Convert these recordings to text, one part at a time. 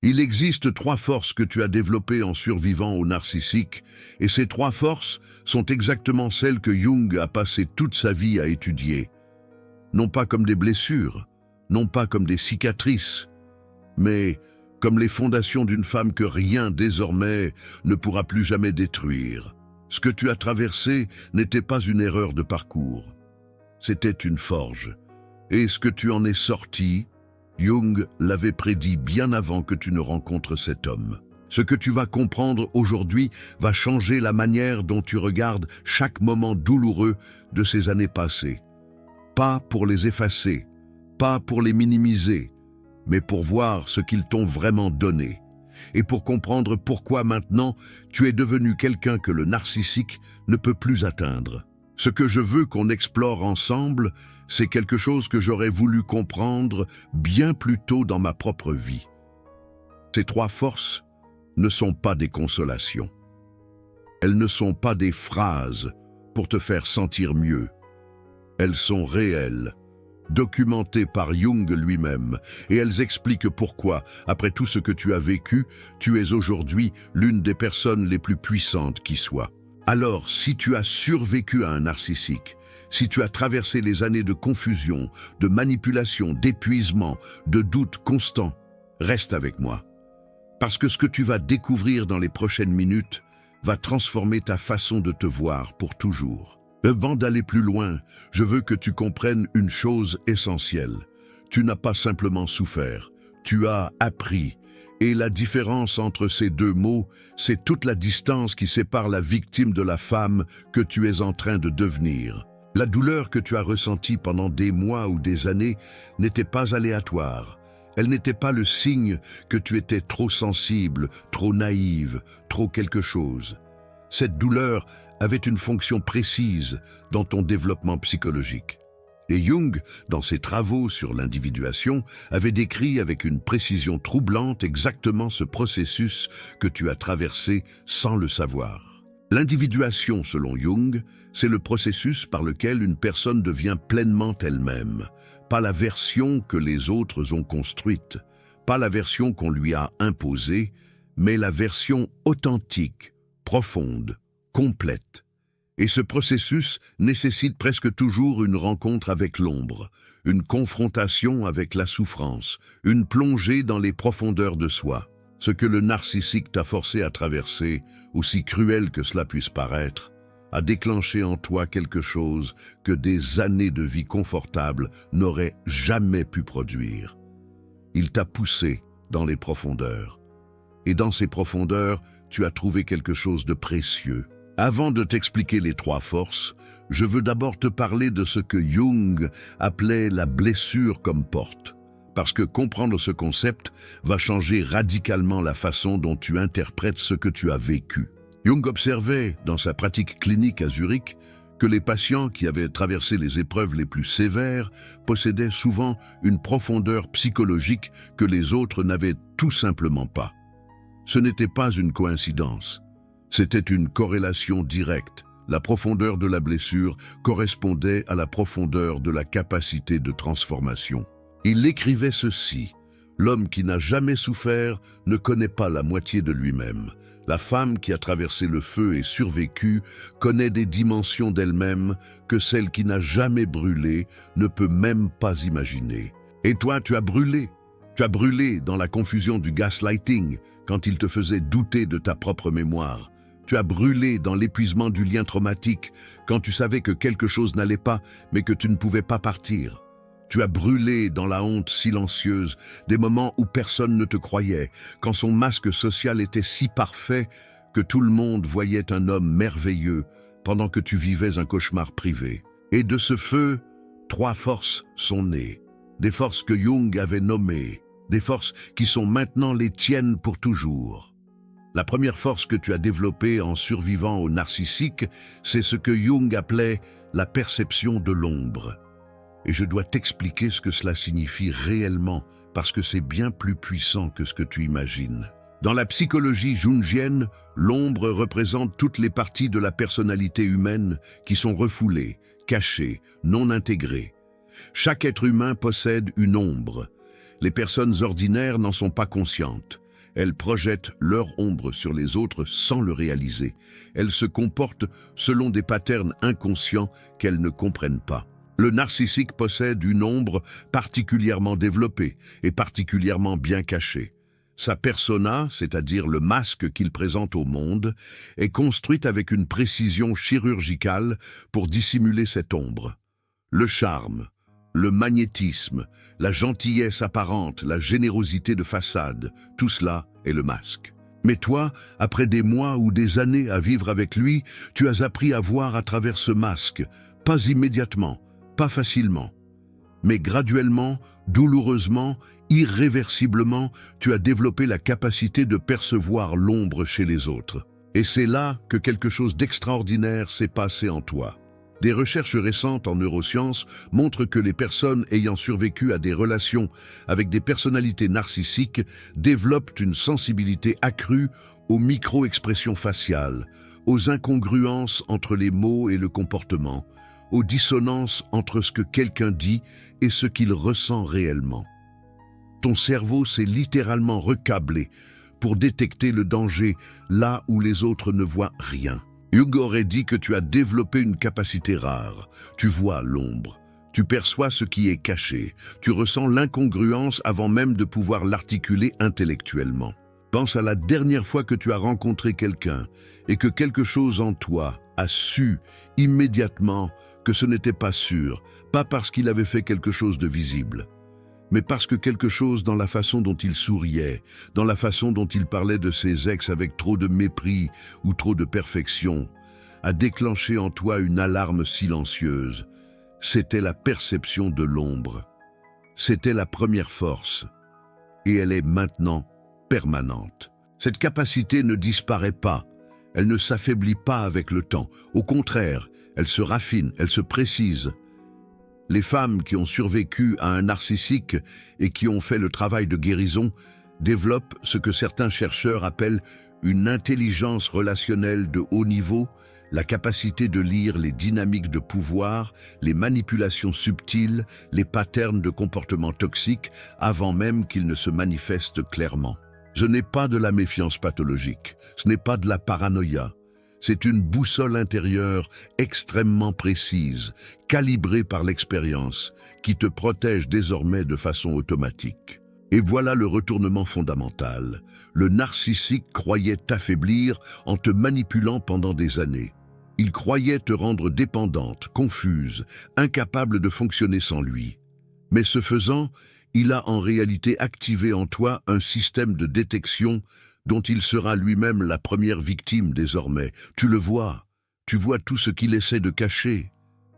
Il existe 3 forces que tu as développées en survivant au narcissique, et ces 3 forces sont exactement celles que Jung a passé toute sa vie à étudier. Non pas comme des blessures, non pas comme des cicatrices, mais comme les fondations d'une femme que rien désormais ne pourra plus jamais détruire. Ce que tu as traversé n'était pas une erreur de parcours, c'était une forge. Et ce que tu en es sorti, Jung l'avait prédit bien avant que tu ne rencontres cet homme. Ce que tu vas comprendre aujourd'hui va changer la manière dont tu regardes chaque moment douloureux de ces années passées. Pas pour les effacer, pas pour les minimiser, mais pour voir ce qu'ils t'ont vraiment donné. Et pour comprendre pourquoi maintenant tu es devenu quelqu'un que le narcissique ne peut plus atteindre. Ce que je veux qu'on explore ensemble, c'est quelque chose que j'aurais voulu comprendre bien plus tôt dans ma propre vie. Ces 3 forces ne sont pas des consolations. Elles ne sont pas des phrases pour te faire sentir mieux. Elles sont réelles, documentées par Jung lui-même, et elles expliquent pourquoi, après tout ce que tu as vécu, tu es aujourd'hui l'une des personnes les plus puissantes qui soient. Alors, si tu as survécu à un narcissique, si tu as traversé les années de confusion, de manipulation, d'épuisement, de doute constant, reste avec moi. Parce que ce que tu vas découvrir dans les prochaines minutes va transformer ta façon de te voir pour toujours. Avant d'aller plus loin, je veux que tu comprennes une chose essentielle. Tu n'as pas simplement souffert, tu as appris. Et la différence entre ces 2 mots, c'est toute la distance qui sépare la victime de la femme que tu es en train de devenir. La douleur que tu as ressentie pendant des mois ou des années n'était pas aléatoire. Elle n'était pas le signe que tu étais trop sensible, trop naïve, trop quelque chose. Cette douleur avait une fonction précise dans ton développement psychologique. Et Jung, dans ses travaux sur l'individuation, avait décrit avec une précision troublante exactement ce processus que tu as traversé sans le savoir. L'individuation, selon Jung, c'est le processus par lequel une personne devient pleinement elle-même, pas la version que les autres ont construite, pas la version qu'on lui a imposée, mais la version authentique, profonde, complète. Et ce processus nécessite presque toujours une rencontre avec l'ombre, une confrontation avec la souffrance, une plongée dans les profondeurs de soi. Ce que le narcissique t'a forcé à traverser, aussi cruel que cela puisse paraître, a déclenché en toi quelque chose que des années de vie confortable n'auraient jamais pu produire. Il t'a poussé dans les profondeurs. Et dans ces profondeurs, tu as trouvé quelque chose de précieux. Avant de t'expliquer les 3 forces, je veux d'abord te parler de ce que Jung appelait la blessure comme porte. Parce que comprendre ce concept va changer radicalement la façon dont tu interprètes ce que tu as vécu. Jung observait, dans sa pratique clinique à Zurich, que les patients qui avaient traversé les épreuves les plus sévères possédaient souvent une profondeur psychologique que les autres n'avaient tout simplement pas. Ce n'était pas une coïncidence. C'était une corrélation directe. La profondeur de la blessure correspondait à la profondeur de la capacité de transformation. Il écrivait ceci: « L'homme qui n'a jamais souffert ne connaît pas la moitié de lui-même. La femme qui a traversé le feu et survécu connaît des dimensions d'elle-même que celle qui n'a jamais brûlé ne peut même pas imaginer. Et toi, tu as brûlé. Tu as brûlé dans la confusion du gaslighting, quand il te faisait douter de ta propre mémoire. Tu as brûlé dans l'épuisement du lien traumatique, quand tu savais que quelque chose n'allait pas, mais que tu ne pouvais pas partir. Tu as brûlé dans la honte silencieuse, des moments où personne ne te croyait, quand son masque social était si parfait que tout le monde voyait un homme merveilleux, pendant que tu vivais un cauchemar privé. Et de ce feu, 3 forces sont nées. Des forces que Jung avait nommées, des forces qui sont maintenant les tiennes pour toujours. La première force que tu as développée en survivant au narcissique, c'est ce que Jung appelait la perception de l'ombre. Et je dois t'expliquer ce que cela signifie réellement, parce que c'est bien plus puissant que ce que tu imagines. Dans la psychologie jungienne, l'ombre représente toutes les parties de la personnalité humaine qui sont refoulées, cachées, non intégrées. Chaque être humain possède une ombre. Les personnes ordinaires n'en sont pas conscientes. Elles projettent leur ombre sur les autres sans le réaliser. Elles se comportent selon des patterns inconscients qu'elles ne comprennent pas. Le narcissique possède une ombre particulièrement développée et particulièrement bien cachée. Sa persona, c'est-à-dire le masque qu'il présente au monde, est construite avec une précision chirurgicale pour dissimuler cette ombre. Le charme, le magnétisme, la gentillesse apparente, la générosité de façade, tout cela est le masque. Mais toi, après des mois ou des années à vivre avec lui, tu as appris à voir à travers ce masque, pas immédiatement, pas facilement. Mais graduellement, douloureusement, irréversiblement, tu as développé la capacité de percevoir l'ombre chez les autres. Et c'est là que quelque chose d'extraordinaire s'est passé en toi. Des recherches récentes en neurosciences montrent que les personnes ayant survécu à des relations avec des personnalités narcissiques développent une sensibilité accrue aux micro-expressions faciales, aux incongruences entre les mots et le comportement, aux dissonances entre ce que quelqu'un dit et ce qu'il ressent réellement. Ton cerveau s'est littéralement recablé pour détecter le danger là où les autres ne voient rien. Jung aurait dit que tu as développé une capacité rare. Tu vois l'ombre, tu perçois ce qui est caché, tu ressens l'incongruence avant même de pouvoir l'articuler intellectuellement. Pense à la dernière fois que tu as rencontré quelqu'un et que quelque chose en toi a su immédiatement que ce n'était pas sûr, pas parce qu'il avait fait quelque chose de visible, mais parce que quelque chose dans la façon dont il souriait, dans la façon dont il parlait de ses ex avec trop de mépris ou trop de perfection, a déclenché en toi une alarme silencieuse. C'était la perception de l'ombre. C'était la première force. Et elle est maintenant permanente. Cette capacité ne disparaît pas. Elle ne s'affaiblit pas avec le temps. Au contraire, elle se raffine, elle se précise. Les femmes qui ont survécu à un narcissique et qui ont fait le travail de guérison développent ce que certains chercheurs appellent une intelligence relationnelle de haut niveau, la capacité de lire les dynamiques de pouvoir, les manipulations subtiles, les patterns de comportement toxiques avant même qu'ils ne se manifestent clairement. Ce n'est pas de la méfiance pathologique, ce n'est pas de la paranoïa. C'est une boussole intérieure extrêmement précise, calibrée par l'expérience, qui te protège désormais de façon automatique. Et voilà le retournement fondamental. Le narcissique croyait t'affaiblir en te manipulant pendant des années. Il croyait te rendre dépendante, confuse, incapable de fonctionner sans lui. Mais ce faisant, il a en réalité activé en toi un système de détection dont il sera lui-même la première victime désormais. Tu le vois, tu vois tout ce qu'il essaie de cacher.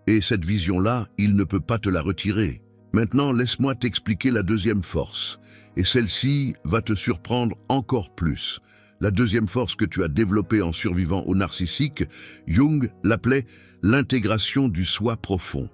Et cette vision-là, il ne peut pas te la retirer. Maintenant, laisse-moi t'expliquer la deuxième force. Et celle-ci va te surprendre encore plus. La deuxième force que tu as développée en survivant au narcissique, Jung l'appelait l'intégration du soi profond.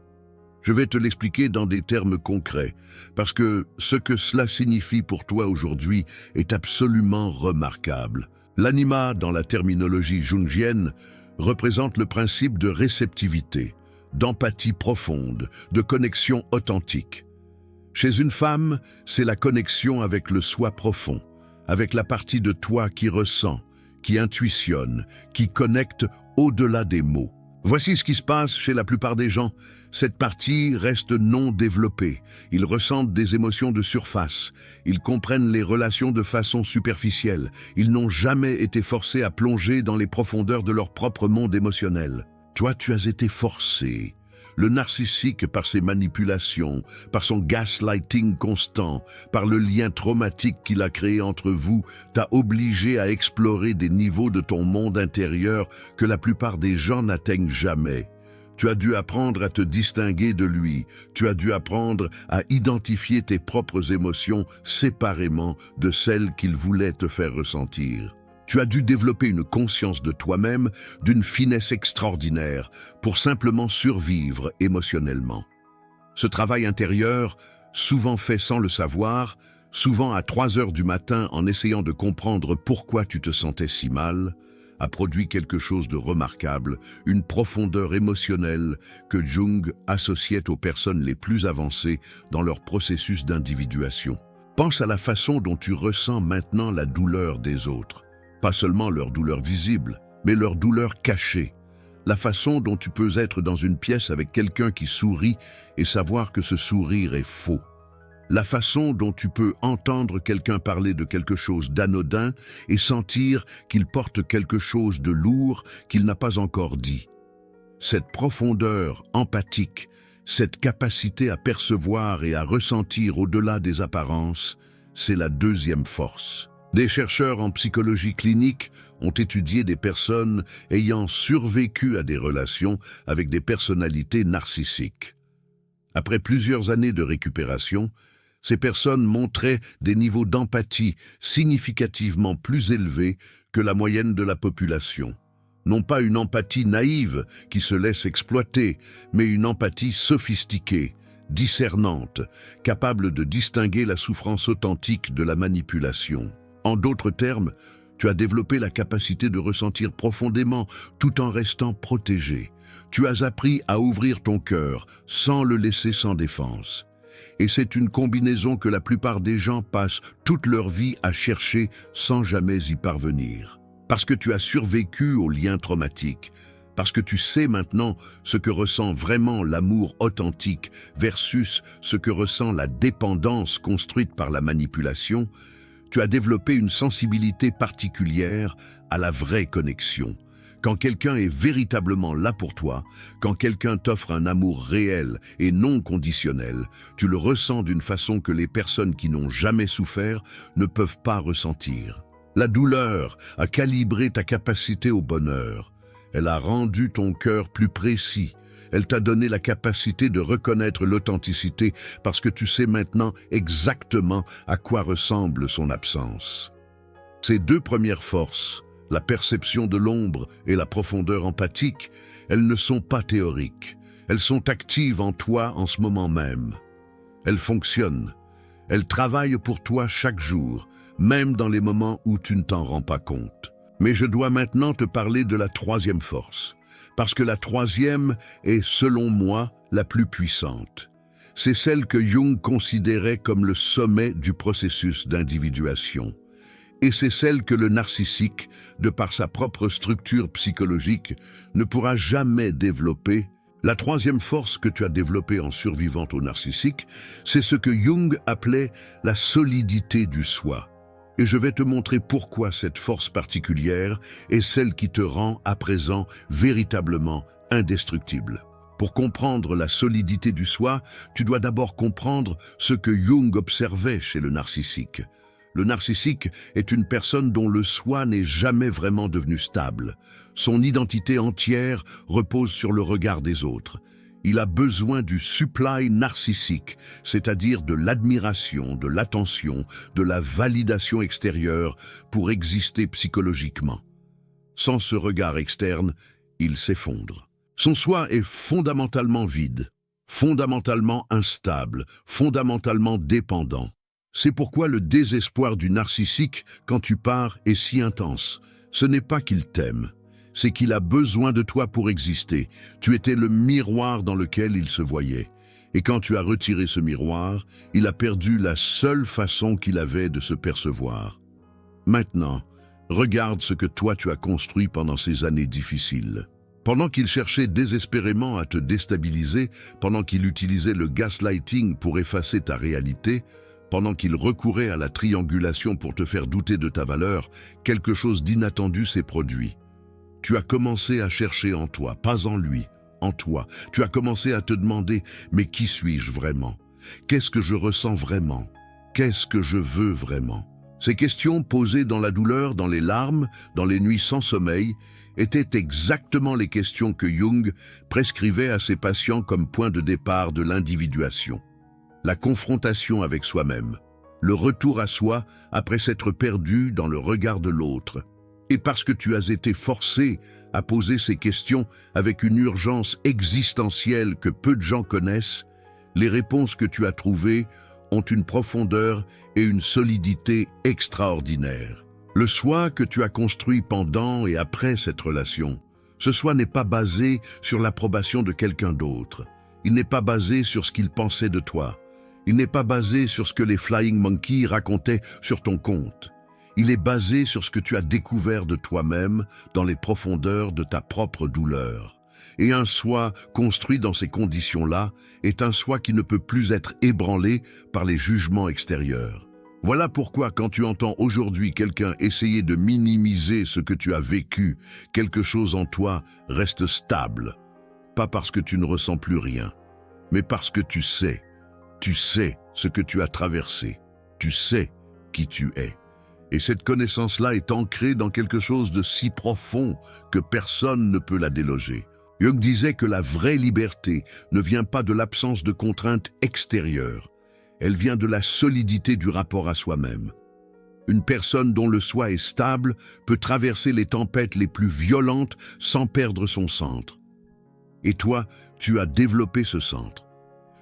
Je vais te l'expliquer dans des termes concrets, parce que ce que cela signifie pour toi aujourd'hui est absolument remarquable. L'anima, dans la terminologie jungienne, représente le principe de réceptivité, d'empathie profonde, de connexion authentique. Chez une femme, c'est la connexion avec le soi profond, avec la partie de toi qui ressent, qui intuitionne, qui connecte au-delà des mots. Voici ce qui se passe chez la plupart des gens. Cette partie reste non développée. Ils ressentent des émotions de surface. Ils comprennent les relations de façon superficielle. Ils n'ont jamais été forcés à plonger dans les profondeurs de leur propre monde émotionnel. Toi, tu as été forcé. Le narcissique, par ses manipulations, par son gaslighting constant, par le lien traumatique qu'il a créé entre vous, t'a obligé à explorer des niveaux de ton monde intérieur que la plupart des gens n'atteignent jamais. Tu as dû apprendre à te distinguer de lui. Tu as dû apprendre à identifier tes propres émotions séparément de celles qu'il voulait te faire ressentir. Tu as dû développer une conscience de toi-même d'une finesse extraordinaire pour simplement survivre émotionnellement. Ce travail intérieur, souvent fait sans le savoir, souvent à 3 heures du matin en essayant de comprendre pourquoi tu te sentais si mal, a produit quelque chose de remarquable, une profondeur émotionnelle que Jung associait aux personnes les plus avancées dans leur processus d'individuation. Pense à la façon dont tu ressens maintenant la douleur des autres. Pas seulement leur douleur visible, mais leur douleur cachée. La façon dont tu peux être dans une pièce avec quelqu'un qui sourit et savoir que ce sourire est faux. La façon dont tu peux entendre quelqu'un parler de quelque chose d'anodin et sentir qu'il porte quelque chose de lourd qu'il n'a pas encore dit. Cette profondeur empathique, cette capacité à percevoir et à ressentir au-delà des apparences, c'est la deuxième force. Des chercheurs en psychologie clinique ont étudié des personnes ayant survécu à des relations avec des personnalités narcissiques. Après plusieurs années de récupération, ces personnes montraient des niveaux d'empathie significativement plus élevés que la moyenne de la population. Non pas une empathie naïve qui se laisse exploiter, mais une empathie sophistiquée, discernante, capable de distinguer la souffrance authentique de la manipulation. En d'autres termes, tu as développé la capacité de ressentir profondément tout en restant protégé. Tu as appris à ouvrir ton cœur sans le laisser sans défense. Et c'est une combinaison que la plupart des gens passent toute leur vie à chercher sans jamais y parvenir. Parce que tu as survécu aux liens traumatiques, parce que tu sais maintenant ce que ressent vraiment l'amour authentique versus ce que ressent la dépendance construite par la manipulation, tu as développé une sensibilité particulière à la vraie connexion. Quand quelqu'un est véritablement là pour toi, quand quelqu'un t'offre un amour réel et non conditionnel, tu le ressens d'une façon que les personnes qui n'ont jamais souffert ne peuvent pas ressentir. La douleur a calibré ta capacité au bonheur. Elle a rendu ton cœur plus précis. Elle t'a donné la capacité de reconnaître l'authenticité parce que tu sais maintenant exactement à quoi ressemble son absence. Ces deux premières forces, la perception de l'ombre et la profondeur empathique, elles ne sont pas théoriques. Elles sont actives en toi en ce moment même. Elles fonctionnent. Elles travaillent pour toi chaque jour, même dans les moments où tu ne t'en rends pas compte. Mais je dois maintenant te parler de la troisième force, parce que la troisième est, selon moi, la plus puissante. C'est celle que Jung considérait comme le sommet du processus d'individuation. Et c'est celle que le narcissique, de par sa propre structure psychologique, ne pourra jamais développer. La troisième force que tu as développée en survivant au narcissique, c'est ce que Jung appelait la solidité du soi. Et je vais te montrer pourquoi cette force particulière est celle qui te rend à présent véritablement indestructible. Pour comprendre la solidité du soi, tu dois d'abord comprendre ce que Jung observait chez le narcissique. Le narcissique est une personne dont le soi n'est jamais vraiment devenu stable. Son identité entière repose sur le regard des autres. Il a besoin du supply narcissique, c'est-à-dire de l'admiration, de l'attention, de la validation extérieure pour exister psychologiquement. Sans ce regard externe, il s'effondre. Son soi est fondamentalement vide, fondamentalement instable, fondamentalement dépendant. C'est pourquoi le désespoir du narcissique, quand tu pars, est si intense. Ce n'est pas qu'il t'aime, c'est qu'il a besoin de toi pour exister. Tu étais le miroir dans lequel il se voyait. Et quand tu as retiré ce miroir, il a perdu la seule façon qu'il avait de se percevoir. Maintenant, regarde ce que toi tu as construit pendant ces années difficiles. Pendant qu'il cherchait désespérément à te déstabiliser, pendant qu'il utilisait le gaslighting pour effacer ta réalité, pendant qu'il recourait à la triangulation pour te faire douter de ta valeur, quelque chose d'inattendu s'est produit. Tu as commencé à chercher en toi, pas en lui, en toi. Tu as commencé à te demander « Mais qui suis-je vraiment? Qu'est-ce que je ressens vraiment? Qu'est-ce que je veux vraiment ?» Ces questions posées dans la douleur, dans les larmes, dans les nuits sans sommeil, étaient exactement les questions que Jung prescrivait à ses patients comme point de départ de l'individuation. La confrontation avec soi-même, le retour à soi après s'être perdu dans le regard de l'autre. Et parce que tu as été forcé à poser ces questions avec une urgence existentielle que peu de gens connaissent, les réponses que tu as trouvées ont une profondeur et une solidité extraordinaires. Le soi que tu as construit pendant et après cette relation, ce soi n'est pas basé sur l'approbation de quelqu'un d'autre. Il n'est pas basé sur ce qu'il pensait de toi. Il n'est pas basé sur ce que les Flying Monkeys racontaient sur ton compte. Il est basé sur ce que tu as découvert de toi-même dans les profondeurs de ta propre douleur. Et un soi construit dans ces conditions-là est un soi qui ne peut plus être ébranlé par les jugements extérieurs. Voilà pourquoi quand tu entends aujourd'hui quelqu'un essayer de minimiser ce que tu as vécu, quelque chose en toi reste stable. Pas parce que tu ne ressens plus rien, mais parce que tu sais ce que tu as traversé, tu sais qui tu es. Et cette connaissance-là est ancrée dans quelque chose de si profond que personne ne peut la déloger. Jung disait que la vraie liberté ne vient pas de l'absence de contraintes extérieures, elle vient de la solidité du rapport à soi-même. Une personne dont le soi est stable peut traverser les tempêtes les plus violentes sans perdre son centre. Et toi, tu as développé ce centre.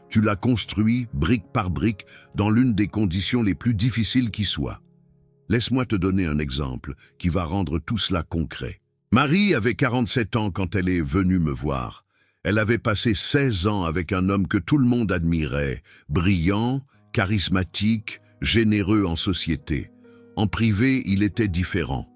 Tu l'as construit, brique par brique, dans l'une des conditions les plus difficiles qui soient. Laisse-moi te donner un exemple qui va rendre tout cela concret. Marie avait 47 ans quand elle est venue me voir. Elle avait passé 16 ans avec un homme que tout le monde admirait, brillant, charismatique, généreux en société. En privé, il était différent.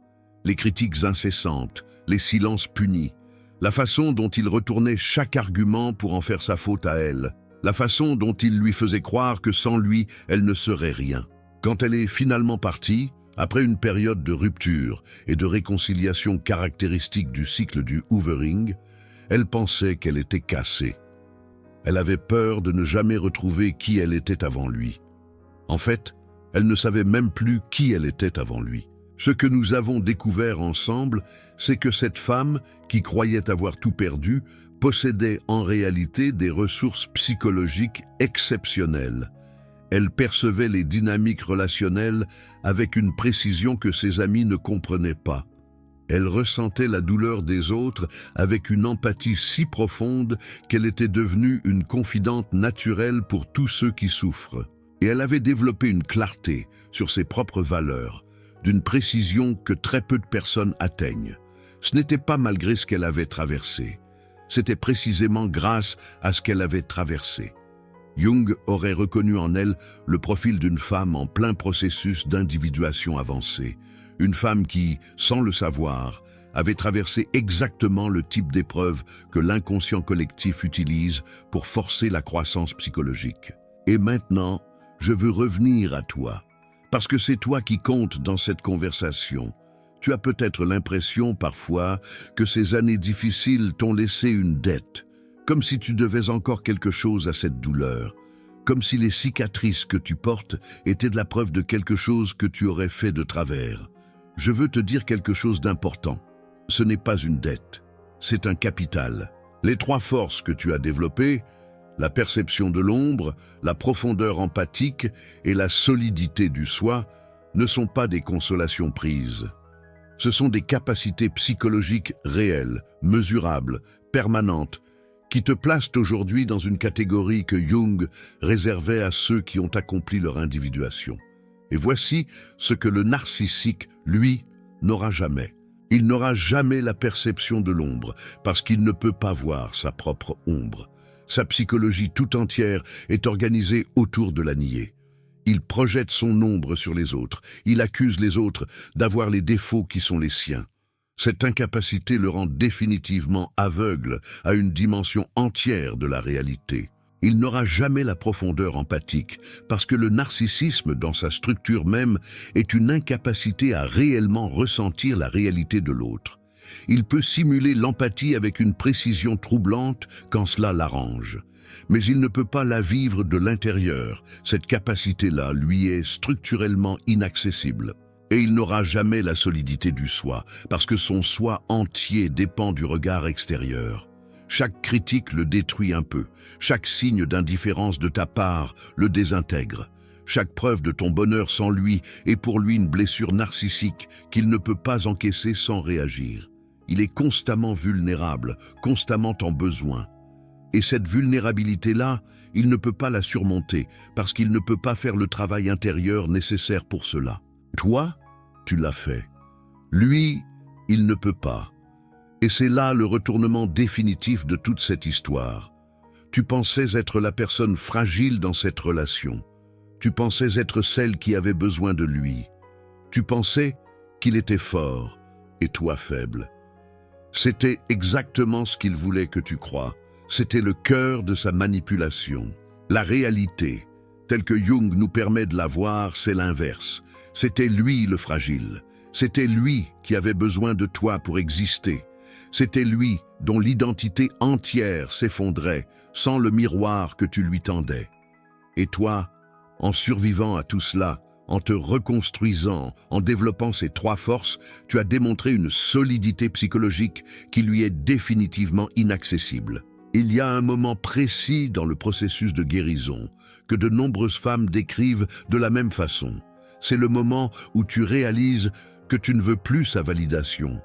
Les critiques incessantes, les silences punis, la façon dont il retournait chaque argument pour en faire sa faute à elle, la façon dont il lui faisait croire que sans lui, elle ne serait rien. Quand elle est finalement partie, après une période de rupture et de réconciliation caractéristique du cycle du hoovering, elle pensait qu'elle était cassée. Elle avait peur de ne jamais retrouver qui elle était avant lui. En fait, elle ne savait même plus qui elle était avant lui. Ce que nous avons découvert ensemble, c'est que cette femme, qui croyait avoir tout perdu, possédait en réalité des ressources psychologiques exceptionnelles. Elle percevait les dynamiques relationnelles avec une précision que ses amis ne comprenaient pas. Elle ressentait la douleur des autres avec une empathie si profonde qu'elle était devenue une confidente naturelle pour tous ceux qui souffrent. Et elle avait développé une clarté sur ses propres valeurs, d'une précision que très peu de personnes atteignent. Ce n'était pas malgré ce qu'elle avait traversé, c'était précisément grâce à ce qu'elle avait traversé. Jung aurait reconnu en elle le profil d'une femme en plein processus d'individuation avancée, une femme qui, sans le savoir, avait traversé exactement le type d'épreuve que l'inconscient collectif utilise pour forcer la croissance psychologique. Et maintenant, je veux revenir à toi, parce que c'est toi qui comptes dans cette conversation. Tu as peut-être l'impression parfois que ces années difficiles t'ont laissé une dette, comme si tu devais encore quelque chose à cette douleur, comme si les cicatrices que tu portes étaient de la preuve de quelque chose que tu aurais fait de travers. Je veux te dire quelque chose d'important. Ce n'est pas une dette, c'est un capital. Les trois forces que tu as développées, la perception de l'ombre, la profondeur empathique et la solidité du soi, ne sont pas des consolations prises. Ce sont des capacités psychologiques réelles, mesurables, permanentes, qui te placent aujourd'hui dans une catégorie que Jung réservait à ceux qui ont accompli leur individuation. Et voici ce que le narcissique, lui, n'aura jamais. Il n'aura jamais la perception de l'ombre, parce qu'il ne peut pas voir sa propre ombre. Sa psychologie tout entière est organisée autour de la nier. Il projette son ombre sur les autres. Il accuse les autres d'avoir les défauts qui sont les siens. Cette incapacité le rend définitivement aveugle à une dimension entière de la réalité. Il n'aura jamais la profondeur empathique, parce que le narcissisme, dans sa structure même, est une incapacité à réellement ressentir la réalité de l'autre. Il peut simuler l'empathie avec une précision troublante quand cela l'arrange. Mais il ne peut pas la vivre de l'intérieur. Cette capacité-là lui est structurellement inaccessible. Et il n'aura jamais la solidité du soi, parce que son soi entier dépend du regard extérieur. Chaque critique le détruit un peu, chaque signe d'indifférence de ta part le désintègre. Chaque preuve de ton bonheur sans lui est pour lui une blessure narcissique qu'il ne peut pas encaisser sans réagir. Il est constamment vulnérable, constamment en besoin. Et cette vulnérabilité-là, il ne peut pas la surmonter, parce qu'il ne peut pas faire le travail intérieur nécessaire pour cela. Toi, tu l'as fait. Lui, il ne peut pas. Et c'est là le retournement définitif de toute cette histoire. Tu pensais être la personne fragile dans cette relation. Tu pensais être celle qui avait besoin de lui. Tu pensais qu'il était fort et toi faible. C'était exactement ce qu'il voulait que tu crois. C'était le cœur de sa manipulation. La réalité, telle que Jung nous permet de la voir, c'est l'inverse. C'était lui le fragile. C'était lui qui avait besoin de toi pour exister. C'était lui dont l'identité entière s'effondrait sans le miroir que tu lui tendais. Et toi, en survivant à tout cela, en te reconstruisant, en développant ces trois forces, tu as démontré une solidité psychologique qui lui est définitivement inaccessible. Il y a un moment précis dans le processus de guérison que de nombreuses femmes décrivent de la même façon. C'est le moment où tu réalises que tu ne veux plus sa validation.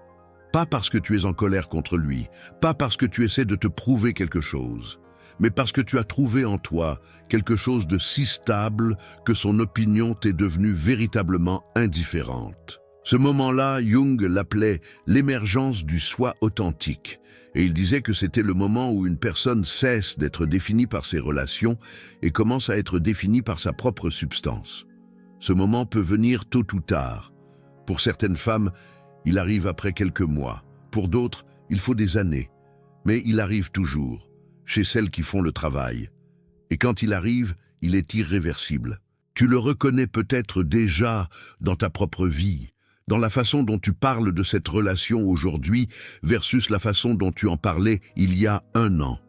Pas parce que tu es en colère contre lui, pas parce que tu essaies de te prouver quelque chose, mais parce que tu as trouvé en toi quelque chose de si stable que son opinion t'est devenue véritablement indifférente. Ce moment-là, Jung l'appelait l'émergence du soi authentique, et il disait que c'était le moment où une personne cesse d'être définie par ses relations et commence à être définie par sa propre substance. Ce moment peut venir tôt ou tard. Pour certaines femmes, il arrive après quelques mois. Pour d'autres, il faut des années. Mais il arrive toujours, chez celles qui font le travail. Et quand il arrive, il est irréversible. Tu le reconnais peut-être déjà dans ta propre vie, dans la façon dont tu parles de cette relation aujourd'hui versus la façon dont tu en parlais il y a 1 an.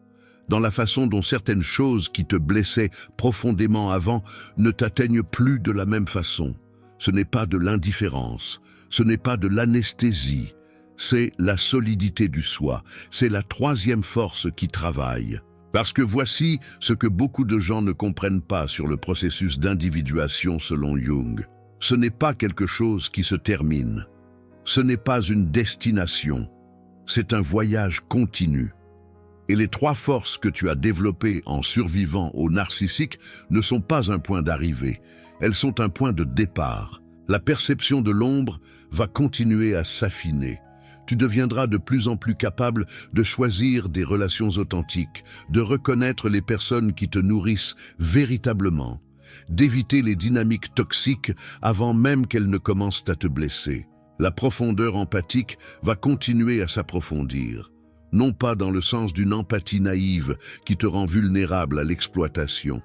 Dans la façon dont certaines choses qui te blessaient profondément avant ne t'atteignent plus de la même façon. Ce n'est pas de l'indifférence, ce n'est pas de l'anesthésie, c'est la solidité du soi, c'est la troisième force qui travaille. Parce que voici ce que beaucoup de gens ne comprennent pas sur le processus d'individuation selon Jung. Ce n'est pas quelque chose qui se termine. Ce n'est pas une destination. C'est un voyage continu. Et les trois forces que tu as développées en survivant au narcissique ne sont pas un point d'arrivée. Elles sont un point de départ. La perception de l'ombre va continuer à s'affiner. Tu deviendras de plus en plus capable de choisir des relations authentiques, de reconnaître les personnes qui te nourrissent véritablement, d'éviter les dynamiques toxiques avant même qu'elles ne commencent à te blesser. La profondeur empathique va continuer à s'approfondir, non pas dans le sens d'une empathie naïve qui te rend vulnérable à l'exploitation,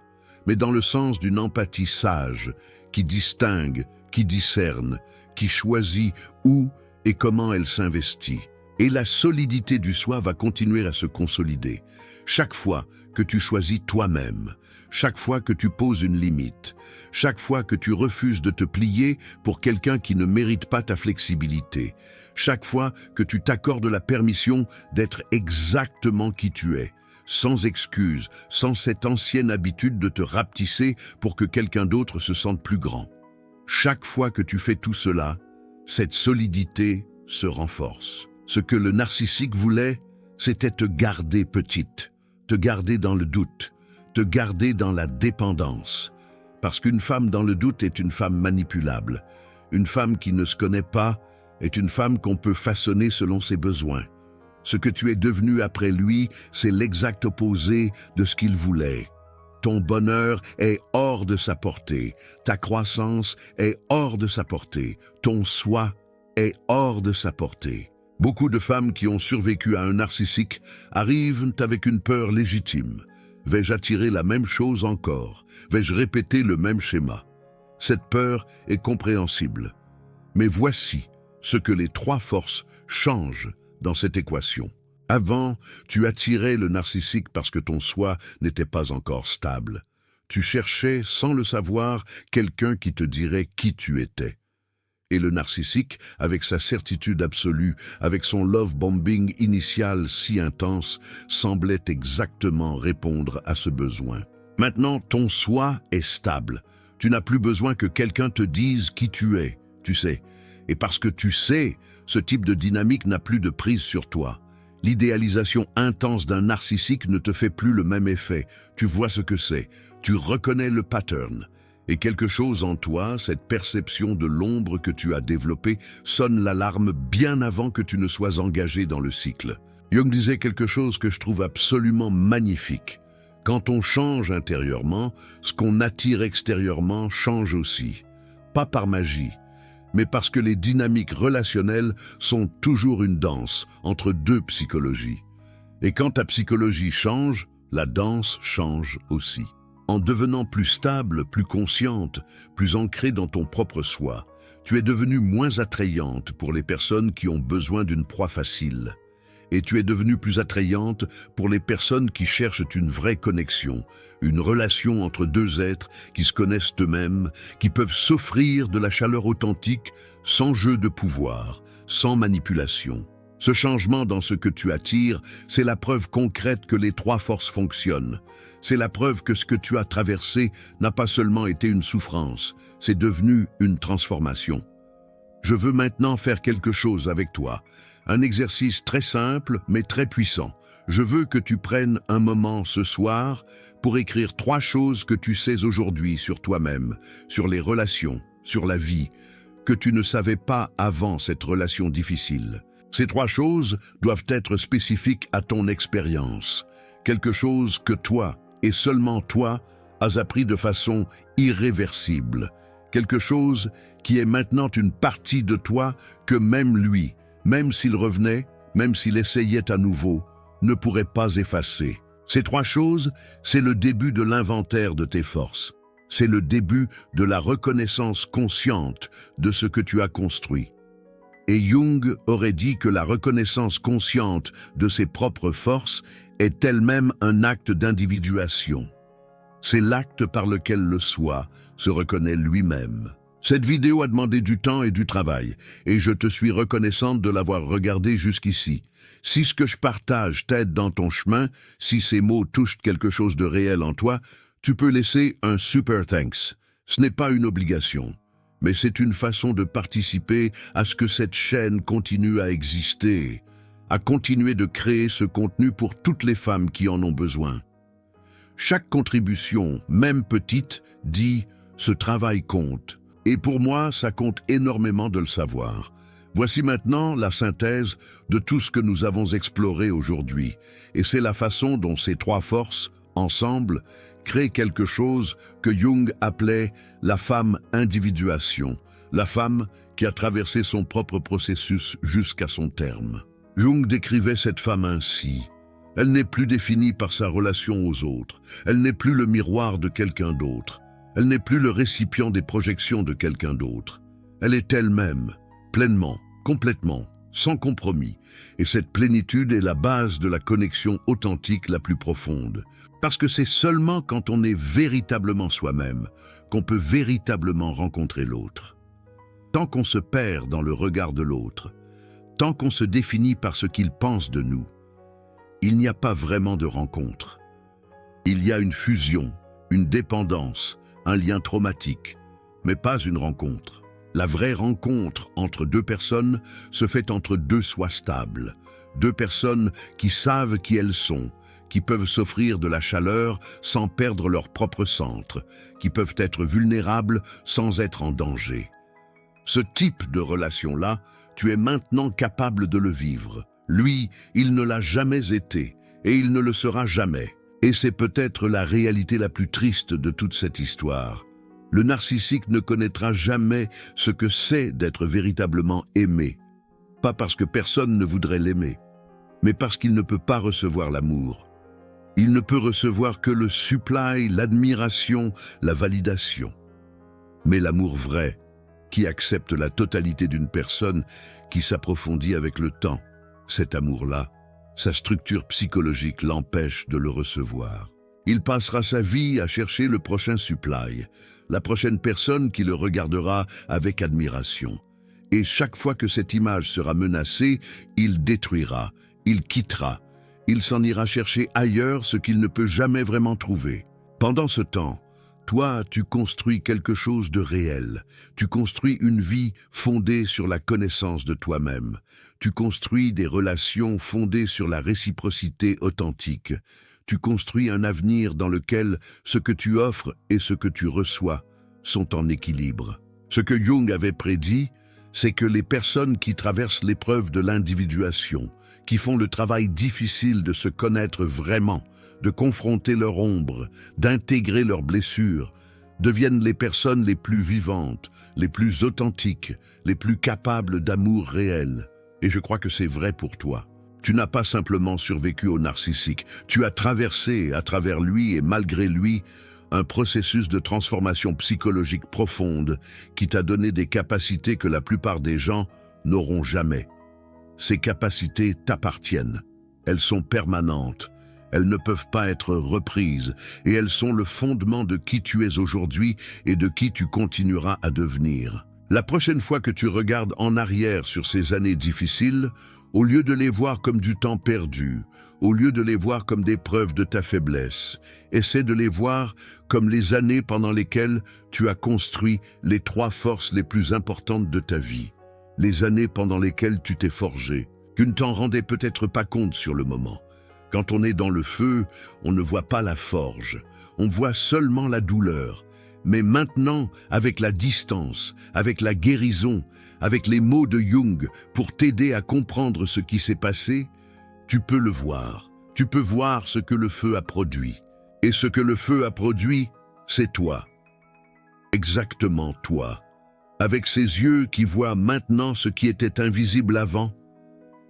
mais dans le sens d'une empathie sage, qui distingue, qui discerne, qui choisit où et comment elle s'investit. Et la solidité du soi va continuer à se consolider. Chaque fois que tu choisis toi-même, chaque fois que tu poses une limite, chaque fois que tu refuses de te plier pour quelqu'un qui ne mérite pas ta flexibilité, chaque fois que tu t'accordes la permission d'être exactement qui tu es, sans excuse, sans cette ancienne habitude de te rapetisser pour que quelqu'un d'autre se sente plus grand. Chaque fois que tu fais tout cela, cette solidité se renforce. Ce que le narcissique voulait, c'était te garder petite, te garder dans le doute, te garder dans la dépendance. Parce qu'une femme dans le doute est une femme manipulable. Une femme qui ne se connaît pas est une femme qu'on peut façonner selon ses besoins. Ce que tu es devenu après lui, c'est l'exact opposé de ce qu'il voulait. Ton bonheur est hors de sa portée, ta croissance est hors de sa portée, ton soi est hors de sa portée. Beaucoup de femmes qui ont survécu à un narcissique arrivent avec une peur légitime. Vais-je attirer la même chose encore? Vais-je répéter le même schéma? Cette peur est compréhensible. Mais voici ce que les trois forces changent dans cette équation. Avant, tu attirais le narcissique parce que ton soi n'était pas encore stable. Tu cherchais, sans le savoir, quelqu'un qui te dirait qui tu étais. Et le narcissique, avec sa certitude absolue, avec son love bombing initial si intense, semblait exactement répondre à ce besoin. Maintenant, ton soi est stable. Tu n'as plus besoin que quelqu'un te dise qui tu es, tu sais. Et parce que tu sais, ce type de dynamique n'a plus de prise sur toi. L'idéalisation intense d'un narcissique ne te fait plus le même effet. Tu vois ce que c'est. Tu reconnais le pattern. Et quelque chose en toi, cette perception de l'ombre que tu as développée, sonne l'alarme bien avant que tu ne sois engagé dans le cycle. Jung disait quelque chose que je trouve absolument magnifique. Quand on change intérieurement, ce qu'on attire extérieurement change aussi. Pas par magie, mais parce que les dynamiques relationnelles sont toujours une danse entre deux psychologies. Et quand ta psychologie change, la danse change aussi. En devenant plus stable, plus consciente, plus ancrée dans ton propre soi, tu es devenue moins attrayante pour les personnes qui ont besoin d'une proie facile. Et tu es devenue plus attrayante pour les personnes qui cherchent une vraie connexion, une relation entre deux êtres qui se connaissent eux-mêmes, qui peuvent s'offrir de la chaleur authentique sans jeu de pouvoir, sans manipulation. Ce changement dans ce que tu attires, c'est la preuve concrète que les trois forces fonctionnent. C'est la preuve que ce que tu as traversé n'a pas seulement été une souffrance, c'est devenu une transformation. Je veux maintenant faire quelque chose avec toi. Un exercice très simple, mais très puissant. Je veux que tu prennes un moment ce soir pour écrire 3 choses que tu sais aujourd'hui sur toi-même, sur les relations, sur la vie, que tu ne savais pas avant cette relation difficile. Ces 3 choses doivent être spécifiques à ton expérience. Quelque chose que toi, et seulement toi, as appris de façon irréversible. Quelque chose qui est maintenant une partie de toi que même lui, même s'il revenait, même s'il essayait à nouveau, ne pourrait pas effacer. Ces 3 choses, c'est le début de l'inventaire de tes forces. C'est le début de la reconnaissance consciente de ce que tu as construit. Et Jung aurait dit que la reconnaissance consciente de ses propres forces est elle-même un acte d'individuation. C'est l'acte par lequel le soi se reconnaît lui-même. Cette vidéo a demandé du temps et du travail, et je te suis reconnaissante de l'avoir regardée jusqu'ici. Si ce que je partage t'aide dans ton chemin, si ces mots touchent quelque chose de réel en toi, tu peux laisser un super thanks. Ce n'est pas une obligation, mais c'est une façon de participer à ce que cette chaîne continue à exister, à continuer de créer ce contenu pour toutes les femmes qui en ont besoin. Chaque contribution, même petite, dit « ce travail compte ». Et pour moi, ça compte énormément de le savoir. Voici maintenant la synthèse de tout ce que nous avons exploré aujourd'hui. Et c'est la façon dont ces 3 forces, ensemble, créent quelque chose que Jung appelait la femme individuation, la femme qui a traversé son propre processus jusqu'à son terme. Jung décrivait cette femme ainsi. Elle n'est plus définie par sa relation aux autres. Elle n'est plus le miroir de quelqu'un d'autre. Elle n'est plus le récipient des projections de quelqu'un d'autre. Elle est elle-même, pleinement, complètement, sans compromis. Et cette plénitude est la base de la connexion authentique la plus profonde. Parce que c'est seulement quand on est véritablement soi-même qu'on peut véritablement rencontrer l'autre. Tant qu'on se perd dans le regard de l'autre, tant qu'on se définit par ce qu'il pense de nous, il n'y a pas vraiment de rencontre. Il y a une fusion, une dépendance, un lien traumatique, mais pas une rencontre. La vraie rencontre entre 2 personnes se fait entre 2 soi stables, 2 personnes qui savent qui elles sont, qui peuvent s'offrir de la chaleur sans perdre leur propre centre, qui peuvent être vulnérables sans être en danger. Ce type de relation-là, tu es maintenant capable de le vivre. Lui, il ne l'a jamais été, et il ne le sera jamais. Et c'est peut-être la réalité la plus triste de toute cette histoire. Le narcissique ne connaîtra jamais ce que c'est d'être véritablement aimé. Pas parce que personne ne voudrait l'aimer, mais parce qu'il ne peut pas recevoir l'amour. Il ne peut recevoir que le supply, l'admiration, la validation. Mais l'amour vrai, qui accepte la totalité d'une personne, qui s'approfondit avec le temps, cet amour-là, sa structure psychologique l'empêche de le recevoir. Il passera sa vie à chercher le prochain supply, la prochaine personne qui le regardera avec admiration. Et chaque fois que cette image sera menacée, il détruira, il quittera, il s'en ira chercher ailleurs ce qu'il ne peut jamais vraiment trouver. Pendant ce temps, toi, tu construis quelque chose de réel. Tu construis une vie fondée sur la connaissance de toi-même. Tu construis des relations fondées sur la réciprocité authentique. Tu construis un avenir dans lequel ce que tu offres et ce que tu reçois sont en équilibre. Ce que Jung avait prédit, c'est que les personnes qui traversent l'épreuve de l'individuation, qui font le travail difficile de se connaître vraiment, de confronter leur ombre, d'intégrer leurs blessures, deviennent les personnes les plus vivantes, les plus authentiques, les plus capables d'amour réel. Et je crois que c'est vrai pour toi. Tu n'as pas simplement survécu au narcissique, tu as traversé, à travers lui et malgré lui, un processus de transformation psychologique profonde qui t'a donné des capacités que la plupart des gens n'auront jamais. Ces capacités t'appartiennent. Elles sont permanentes. Elles ne peuvent pas être reprises et elles sont le fondement de qui tu es aujourd'hui et de qui tu continueras à devenir. La prochaine fois que tu regardes en arrière sur ces années difficiles, au lieu de les voir comme du temps perdu, au lieu de les voir comme des preuves de ta faiblesse, essaie de les voir comme les années pendant lesquelles tu as construit les 3 forces les plus importantes de ta vie. Les années pendant lesquelles tu t'es forgé. Tu ne t'en rendais peut-être pas compte sur le moment. Quand on est dans le feu, on ne voit pas la forge. On voit seulement la douleur. Mais maintenant, avec la distance, avec la guérison, avec les mots de Jung pour t'aider à comprendre ce qui s'est passé, tu peux le voir. Tu peux voir ce que le feu a produit. Et ce que le feu a produit, c'est toi. Exactement toi. Avec ces yeux qui voient maintenant ce qui était invisible avant,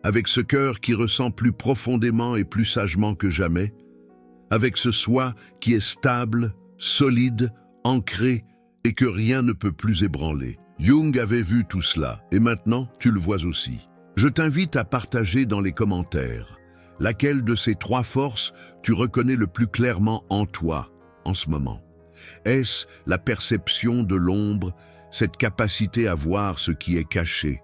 avec ce cœur qui ressent plus profondément et plus sagement que jamais, avec ce soi qui est stable, solide, ancré et que rien ne peut plus ébranler. Jung avait vu tout cela, et maintenant tu le vois aussi. Je t'invite à partager dans les commentaires laquelle de ces 3 forces tu reconnais le plus clairement en toi, en ce moment. Est-ce la perception de l'ombre, cette capacité à voir ce qui est caché?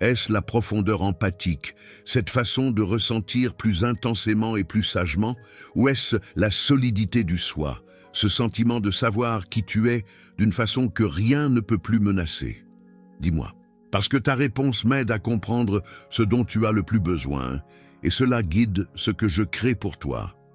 Est-ce la profondeur empathique, cette façon de ressentir plus intensément et plus sagement? Ou est-ce la solidité du soi, ce sentiment de savoir qui tu es d'une façon que rien ne peut plus menacer? Dis-moi, parce que ta réponse m'aide à comprendre ce dont tu as le plus besoin, et cela guide ce que je crée pour toi.